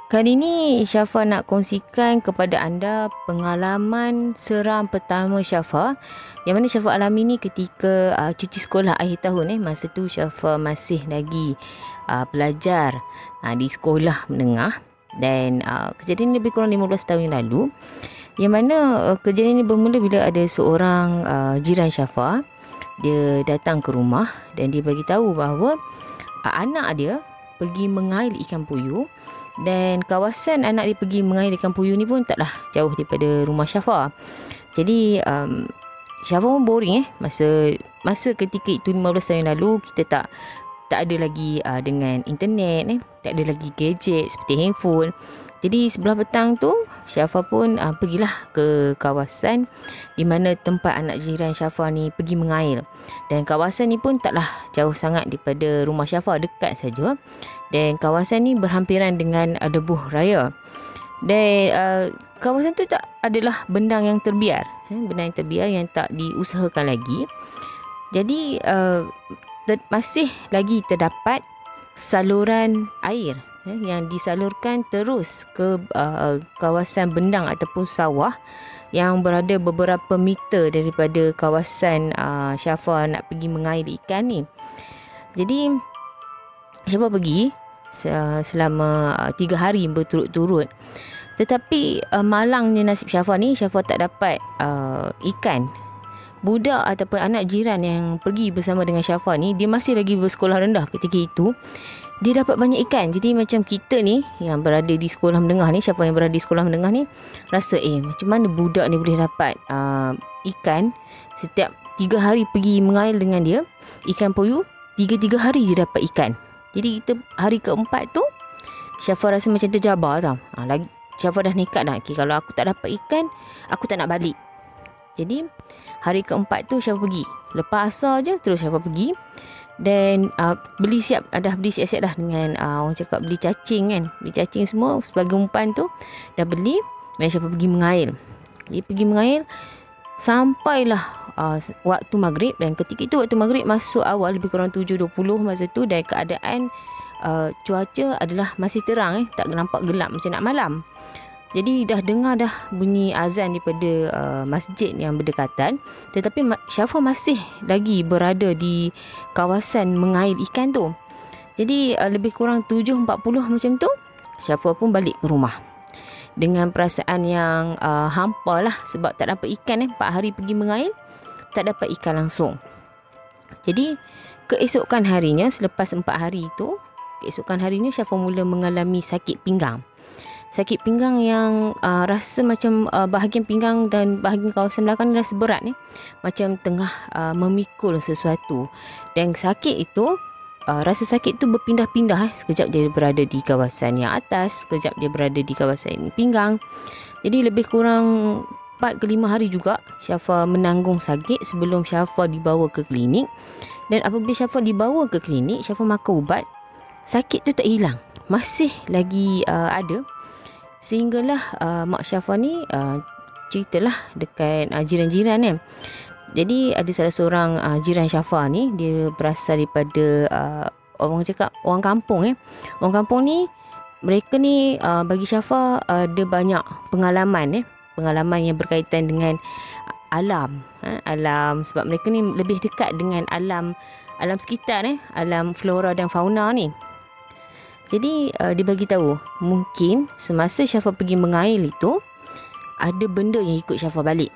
Kali ni Syafa nak kongsikan kepada anda pengalaman seram pertama Syafa, yang mana Syafa alami ni ketika cuti sekolah akhir tahun. Masa tu Syafa masih lagi belajar di sekolah menengah, dan kejadian ni lebih kurang 15 tahun yang lalu, yang mana kejadian ni bermula bila ada seorang jiran Syafa. Dia datang ke rumah dan dia bagi tahu bahawa anak dia pergi mengail ikan puyuh, dan kawasan anak dia pergi mengail ikan puyuh ni pun taklah jauh daripada rumah Syafa. Jadi Syafa pun boring masa ketika itu 15 tahun yang lalu, kita tak ada lagi dengan internet, tak ada lagi gadget seperti handphone. Jadi sebelah petang tu Syafa pun pergilah ke kawasan di mana tempat anak jiran Syafa ni pergi mengail. Dan kawasan ni pun taklah jauh sangat daripada rumah Syafa, dekat saja. Dan kawasan ni berhampiran dengan debuh raya. Dan kawasan tu tak adalah bendang yang terbiar, bendang yang terbiar yang tak diusahakan lagi. Jadi masih lagi terdapat saluran air yang disalurkan terus ke kawasan bendang ataupun sawah yang berada beberapa meter daripada kawasan Syafa nak pergi mengail ikan ni. Jadi Syafa pergi selama 3 hari berturut-turut. Tetapi malangnya nasib Syafa ni, Syafa tak dapat ikan. Budak ataupun anak jiran yang pergi bersama dengan Syafa ni, dia masih lagi bersekolah rendah ketika itu. Dia dapat banyak ikan. Jadi macam kita ni yang berada di sekolah menengah ni, Syafa yang berada di sekolah menengah ni rasa macam mana budak ni boleh dapat ikan. Setiap 3 hari pergi mengail dengan dia ikan puyuh, 3 hari dia dapat ikan. Jadi kita hari keempat tu Syafa rasa macam terjabar tau. Lagi Syafa dah nekat dah, kalau aku tak dapat ikan, aku tak nak balik. Jadi hari keempat tu Syafa pergi. Lepas asar je terus Syafa pergi. Dan beli siap-siap dah dengan orang cakap beli cacing kan. Beli cacing semua sebagai umpan tu dah beli. Dan Syafa pergi mengail. Dia pergi mengail sampailah waktu maghrib. Dan ketika itu waktu maghrib masuk awal, lebih kurang 7.20 masa tu. Dan keadaan cuaca adalah masih terang, tak nampak gelap macam nak malam. Jadi dah dengar dah bunyi azan daripada masjid yang berdekatan. Tetapi Syafa masih lagi berada di kawasan mengail ikan tu. Jadi lebih kurang 7.40 macam tu, Syafa pun balik ke rumah dengan perasaan yang hampa lah. Sebab tak dapat ikan 4 hari pergi mengail, tak dapat ikan langsung. Jadi keesokan harinya, selepas 4 hari itu, keesokan harinya Syafa mula mengalami sakit pinggang. Sakit pinggang yang rasa macam bahagian pinggang dan bahagian kawasan belakang ni rasa berat macam tengah memikul sesuatu. Dan sakit itu, rasa sakit tu berpindah-pindah. Sekejap dia berada di kawasan yang atas, sekejap dia berada di kawasan pinggang. Jadi lebih kurang 4 ke 5 hari juga Syafa menanggung sakit sebelum Syafa dibawa ke klinik. Dan apabila Syafa dibawa ke klinik, Syafa makan ubat, sakit tu tak hilang, masih lagi ada. Sehinggalah mak Syafa ni ceritalah dekat jiran-jiran Jadi ada salah seorang jiran Syafa ni, dia berasal daripada orang cakap orang kampung Orang kampung ni, mereka ni bagi Syafa ada banyak pengalaman pengalaman yang berkaitan dengan alam. Alam, sebab mereka ni lebih dekat dengan alam sekitar alam flora dan fauna ni. Jadi dia bagi tahu mungkin semasa Syafa pergi mengail itu ada benda yang ikut Syafa balik.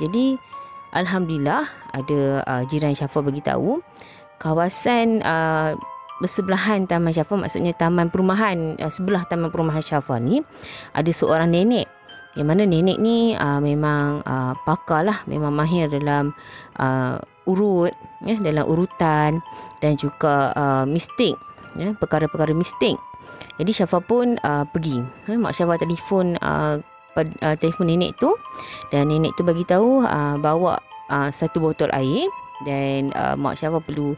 Jadi alhamdulillah ada jiran Syafa bagi tahu kawasan bersebelahan taman Syafa, maksudnya taman perumahan, sebelah taman perumahan Syafa ni ada seorang nenek. Yang mana nenek ni memang pakar lah, memang mahir dalam urut, dalam urutan dan juga mistik, perkara-perkara mistik. Jadi Syafa pun pergi. Mak Syafa telefon telefon nenek tu, dan nenek tu bagi tahu bawa 1 botol air, dan mak Syafa perlu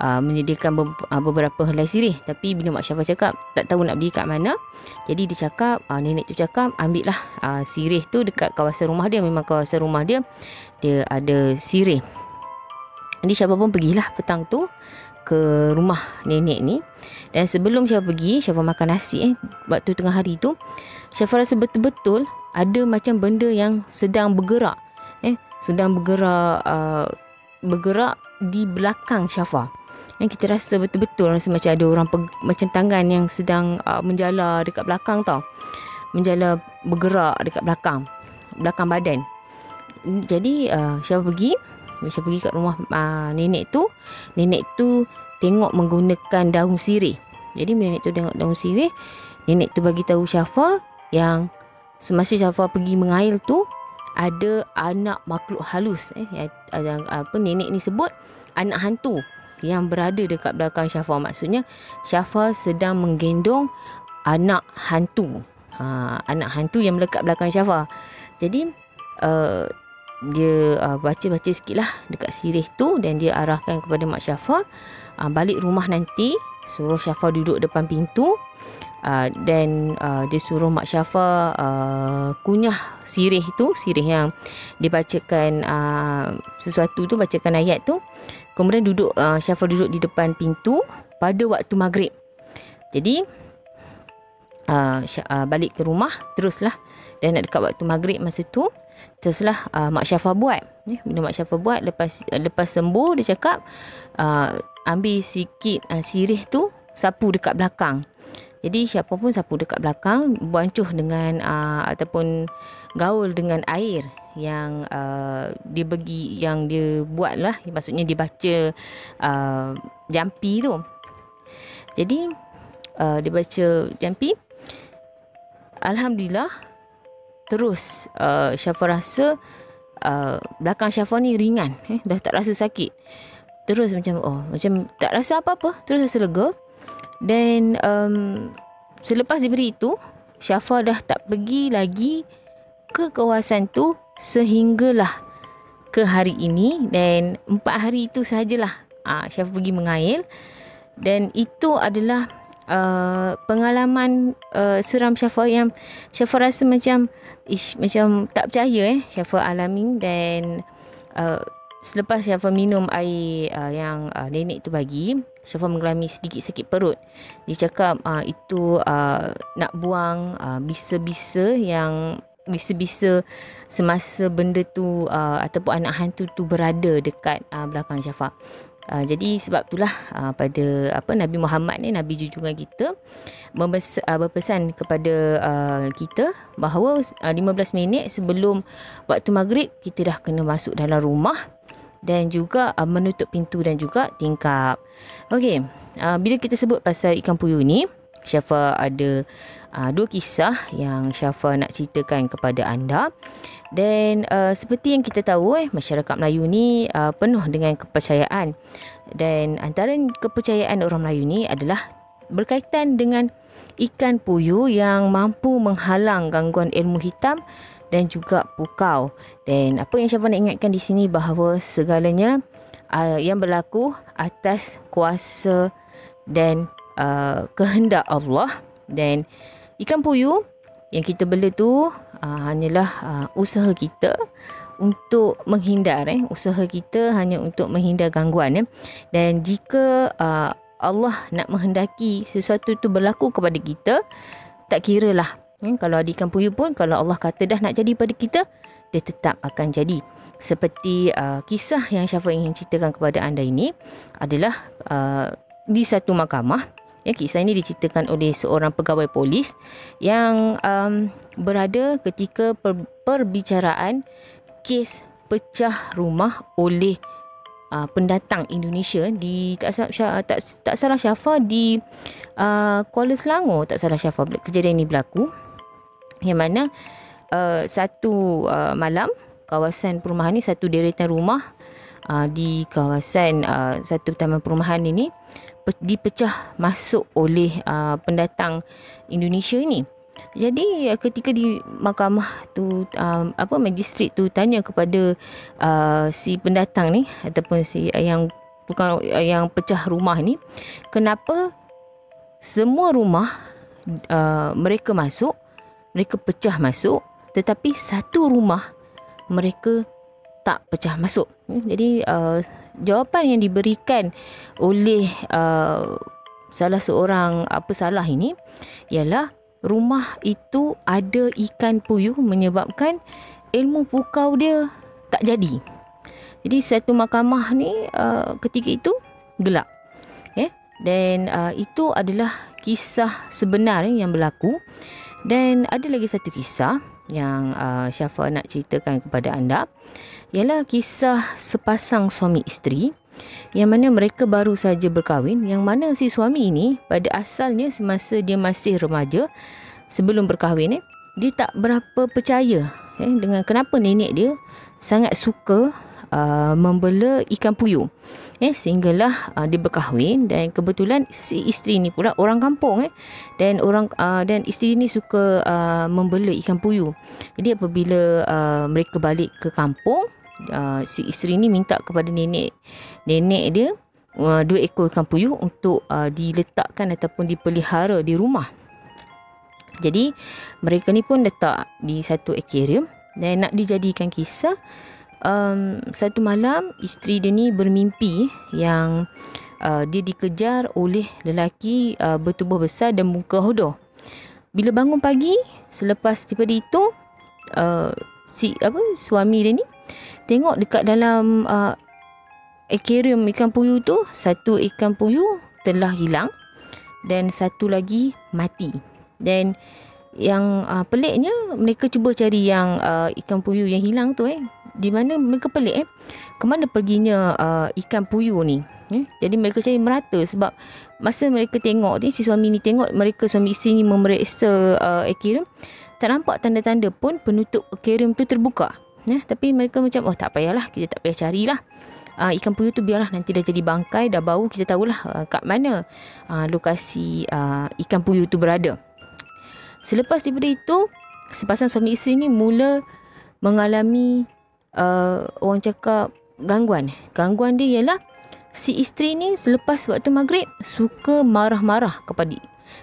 menyediakan beberapa helai sirih. Tapi bila mak Syafa cakap tak tahu nak beli kat mana, jadi dia cakap, nenek tu cakap ambil lah sirih tu dekat kawasan rumah dia. Memang kawasan rumah dia ada sirih. Jadi Syafa pun pergilah petang tu ke rumah nenek ni. Dan sebelum Syafa pergi, Syafa makan nasi waktu tengah hari tu, Syafa rasa betul-betul ada macam benda yang sedang bergerak. Sedang bergerak di belakang Syafa. Yang kita rasa betul-betul rasa macam ada orang macam tangan yang sedang menjala dekat belakang tau. Menjala bergerak dekat belakang badan. Jadi Syafa pergi kat rumah nenek tu. Nenek tu tengok menggunakan daun sirih. Jadi nenek tu tengok daun sirih. Nenek tu bagi tahu Syafa yang semasa Syafa pergi mengail tu ada anak makhluk halus. Nenek ni sebut anak hantu yang berada dekat belakang Syafa. Maksudnya Syafa sedang menggendong anak hantu. Anak hantu yang melekat belakang Syafa. Jadi dia baca-baca sikit lah dekat sirih tu, dan dia arahkan kepada Mak Syafa, balik rumah nanti suruh Syafa duduk depan pintu, dan dia suruh Mak Syafa kunyah sirih tu, sirih yang dibacakan sesuatu tu, bacakan ayat tu. Kemudian Syafa duduk di depan pintu pada waktu maghrib. Jadi balik ke rumah teruslah, dan nak dekat waktu maghrib masa tu, teruslah Mak Syafa buat. Bila Mak Syafa buat, lepas sembuh, dia cakap ambil sikit sirih tu, sapu dekat belakang. Jadi Syafa pun sapu dekat belakang, bancuh dengan ataupun gaul dengan air yang dia buat lah. Maksudnya dia baca jampi tu. Jadi dia baca jampi. Alhamdulillah, terus Syafa rasa belakang Syafa ni ringan, dah tak rasa sakit. Terus macam tak rasa apa-apa, terus rasa lega. Dan selepas diberi itu, Syafa dah tak pergi lagi ke kawasan tu sehinggalah ke hari ini. Dan 4 hari itu sahajalah Syafa pergi mengail. Dan itu adalah pengalaman seram Syafa yang Syafa rasa macam tak percaya Syafa alami. Dan selepas Syafa minum air yang nenek tu bagi, Syafa mengalami sedikit sakit perut. Dia cakap itu nak buang bisa-bisa semasa benda tu ataupun anak hantu tu berada dekat belakang Syafa. Jadi sebab itulah pada Nabi Muhammad ni, Nabi junjungan kita, berpesan kepada kita bahawa 15 minit sebelum waktu maghrib kita dah kena masuk dalam rumah, dan juga menutup pintu dan juga tingkap. Okey, bila kita sebut pasal ikan puyuh ni, Syafa ada 2 kisah yang Syafa nak ceritakan kepada anda. Dan seperti yang kita tahu, masyarakat Melayu ni penuh dengan kepercayaan. Dan antara kepercayaan orang Melayu ni adalah berkaitan dengan ikan puyuh yang mampu menghalang gangguan ilmu hitam dan juga pukau. Dan apa yang Syafa nak ingatkan di sini, bahawa segalanya yang berlaku atas kuasa dan kehendak Allah. Dan ikan puyuh yang kita bela tu hanyalah usaha kita untuk menghindar. Usaha kita hanya untuk menghindar gangguan. Dan jika Allah nak menghendaki sesuatu tu berlaku kepada kita, tak kiralah. Kalau ada ikan puyuh pun, kalau Allah kata dah nak jadi pada kita, dia tetap akan jadi. Seperti kisah yang Syafa ingin ceritakan kepada anda ini adalah di satu mahkamah. Kisah ini diceritakan oleh seorang pegawai polis yang berada ketika perbicaraan kes pecah rumah oleh pendatang Indonesia di tak salah Syafa di Kuala Selangor, tak salah Syafa kejadian ini berlaku, yang mana satu malam kawasan perumahan ni, satu deretan rumah di kawasan satu taman perumahan ini dipecah masuk oleh pendatang Indonesia ini. Jadi ketika di mahkamah tu magistrat tu tanya kepada si pendatang ni ataupun si yang pecah rumah ni, kenapa semua rumah mereka pecah masuk, tetapi satu rumah mereka tak pecah masuk. Jadi jawapan yang diberikan oleh salah seorang pesalah ini ialah rumah itu ada ikan puyuh menyebabkan ilmu pukau dia tak jadi. Jadi satu mahkamah ni ketika itu gelap. Dan itu adalah kisah sebenar yang berlaku. Dan ada lagi satu kisah yang Syafa nak ceritakan kepada anda, ialah kisah sepasang suami isteri yang mana mereka baru saja berkahwin, yang mana si suami ini pada asalnya semasa dia masih remaja sebelum berkahwin dia tak berapa percaya dengan kenapa nenek dia sangat suka membela ikan puyuh. Sehinggalah dia berkahwin, dan kebetulan si isteri ni pula orang kampung dan isteri ni suka membela ikan puyuh. Jadi apabila mereka balik ke kampung, si isteri ni minta kepada nenek dia 2 ekor ikan puyuh untuk diletakkan ataupun dipelihara di rumah. Jadi mereka ni pun letak di satu akuarium, dan nak dijadikan kisah, satu malam isteri dia ni bermimpi yang dia dikejar oleh lelaki bertubuh besar dan muka hodoh. Bila bangun pagi, selepas daripada itu suami dia ni tengok dekat dalam akuarium ikan puyuh tu, satu ikan puyuh telah hilang dan satu lagi mati. Dan yang peliknya, mereka cuba cari yang ikan puyuh yang hilang tu di mana mereka pelik ke mana perginya ikan puyuh ni. Jadi mereka cari merata, sebab masa mereka tengok ni, si suami ni tengok mereka suami isteri ni memeriksa akuarium, tak nampak tanda-tanda pun penutup akuarium tu terbuka. Tapi mereka macam tak payahlah, kita tak payah carilah ikan puyuh tu, biarlah nanti dah jadi bangkai, dah bau, kita tahulah kat mana lokasi ikan puyuh tu berada. Selepas daripada itu, sepasang suami isteri ni mula mengalami orang cakap gangguan. Gangguan dia ialah si isteri ni selepas waktu maghrib suka marah-marah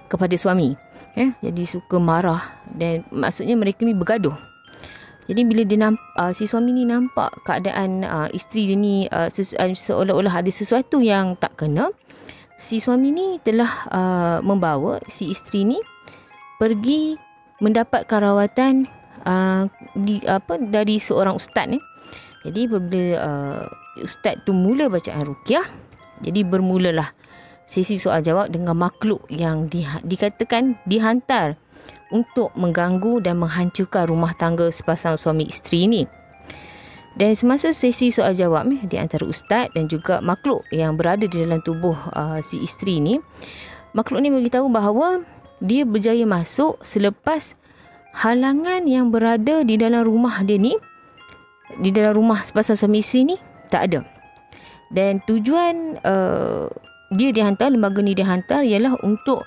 kepada suami. Jadi suka marah, dan maksudnya mereka ni bergaduh. Jadi bila dia si suami ni nampak keadaan isteri dia ni seolah-olah ada sesuatu yang tak kena, si suami ni telah membawa si isteri ni pergi mendapatkan rawatan dari seorang ustaz ni. Jadi apabila ustaz tu mula bacaan ruqyah, jadi bermulalah sesi soal jawab dengan makhluk yang dikatakan dihantar untuk mengganggu dan menghancurkan rumah tangga sepasang suami isteri ni. Dan semasa sesi soal jawab di antara ustaz dan juga makhluk yang berada di dalam tubuh si isteri ni, makhluk ni beritahu bahawa dia berjaya masuk selepas halangan yang berada di dalam rumah dia ni, di dalam rumah sepasang suami isteri ni, tak ada. Dan tujuan dia dihantar, lembaga ni dihantar, ialah untuk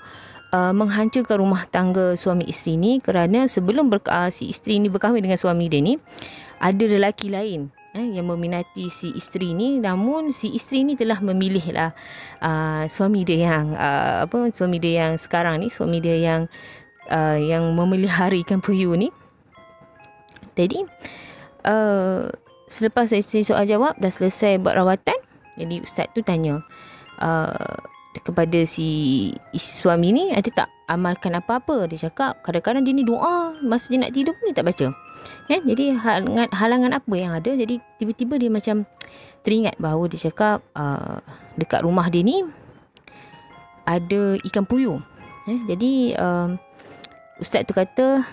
menghancurkan rumah tangga suami isteri ni, kerana sebelum si isteri ni berkahwin dengan suami dia ni, ada lelaki lain yang meminati si isteri ni, namun si isteri ni telah memilihlah suami dia yang suami dia yang sekarang ni, suami dia yang memelihara ikan puyuh ni. Jadi selepas sesi soal jawab dah selesai buat rawatan, jadi ustaz tu tanya kepada si suami ni, ada tak amalkan apa-apa? Dia cakap kadang-kadang dia ni doa masa dia nak tidur pun dia tak baca. Jadi halangan apa yang ada? Jadi tiba-tiba dia macam teringat bahawa dia cakap dekat rumah dia ni ada ikan puyuh. Jadi ustaz tu kata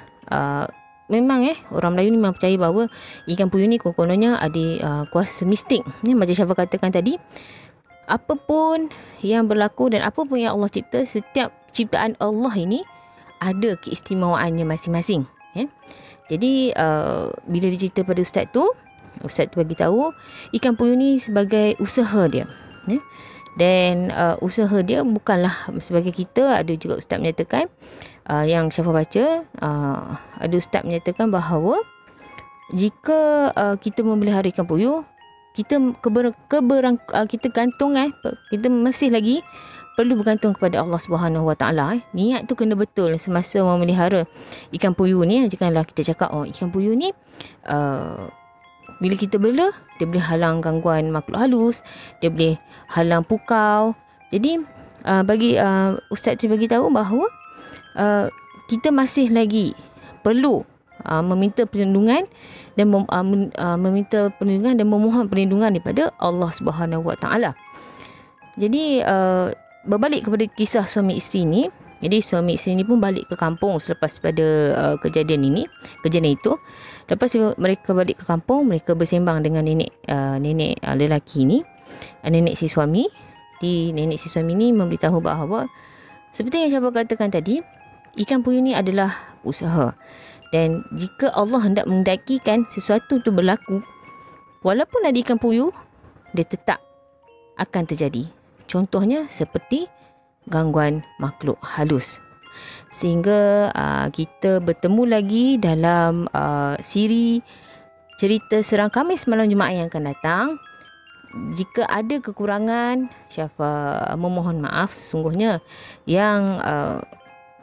memang orang Melayu ni memang percaya bahawa ikan puyuh ni kononnya ada kuasa mistik. Macam Syafa katakan tadi, apapun yang berlaku dan apapun yang Allah cipta, setiap ciptaan Allah ini ada keistimewaannya masing-masing. Jadi bila dicerita pada ustaz tu bagi tahu ikan puyuh ni sebagai usaha dia. Dan usaha dia bukanlah sebagai kita. Ada juga ustaz menyatakan, yang Syafa baca, ada ustaz menyatakan bahawa jika kita memelihara ikan puyuh, kita kita gantung kita masih lagi perlu bergantung kepada Allah Subhanahu Wa Taala. Niat tu kena betul semasa memelihara ikan puyuh ni. Janganlah kita cakap ikan puyuh ni bila kita bela, dia boleh halang gangguan makhluk halus, dia boleh halang pukau. Jadi Ustaz tu bagi tahu bahawa kita masih lagi perlu meminta perlindungan dan meminta perlindungan dan memohon perlindungan daripada Allah Subhanahu Wa Taala. Jadi berbalik kepada kisah suami isteri ni. Jadi suami isteri ni pun balik ke kampung selepas pada kejadian itu. Lepas mereka balik ke kampung, mereka bersembang dengan nenek lelaki ni, nenek si suami. Nenek si suami ni memberitahu bahawa seperti yang Syafa katakan tadi, ikan puyuh ni adalah usaha. Dan jika Allah hendak mendakikan sesuatu tu berlaku, walaupun ada ikan puyuh, dia tetap akan terjadi. Contohnya seperti gangguan makhluk halus. Sehingga kita bertemu lagi dalam siri cerita Serang Khamis Malam Jumaat yang akan datang. Jika ada kekurangan, Syafa memohon maaf sesungguhnya. Yang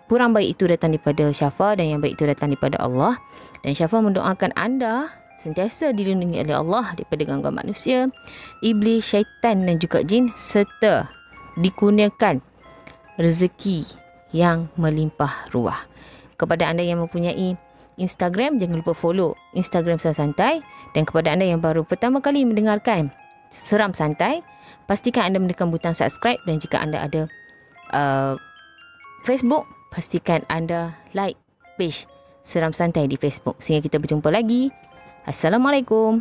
kurang baik itu datang daripada Syafa dan yang baik itu datang daripada Allah. Dan Syafa mendoakan anda sentiasa dilindungi oleh Allah daripada gangguan manusia, iblis, syaitan dan juga jin, serta dikurniakan rezeki yang melimpah ruah. Kepada anda yang mempunyai Instagram, jangan lupa follow Instagram Seram Santai. Dan kepada anda yang baru pertama kali mendengarkan Seram Santai, pastikan anda menekan butang subscribe. Dan jika anda ada Facebook, pastikan anda like page Seram Santai di Facebook. Sehingga kita berjumpa lagi. Assalamualaikum.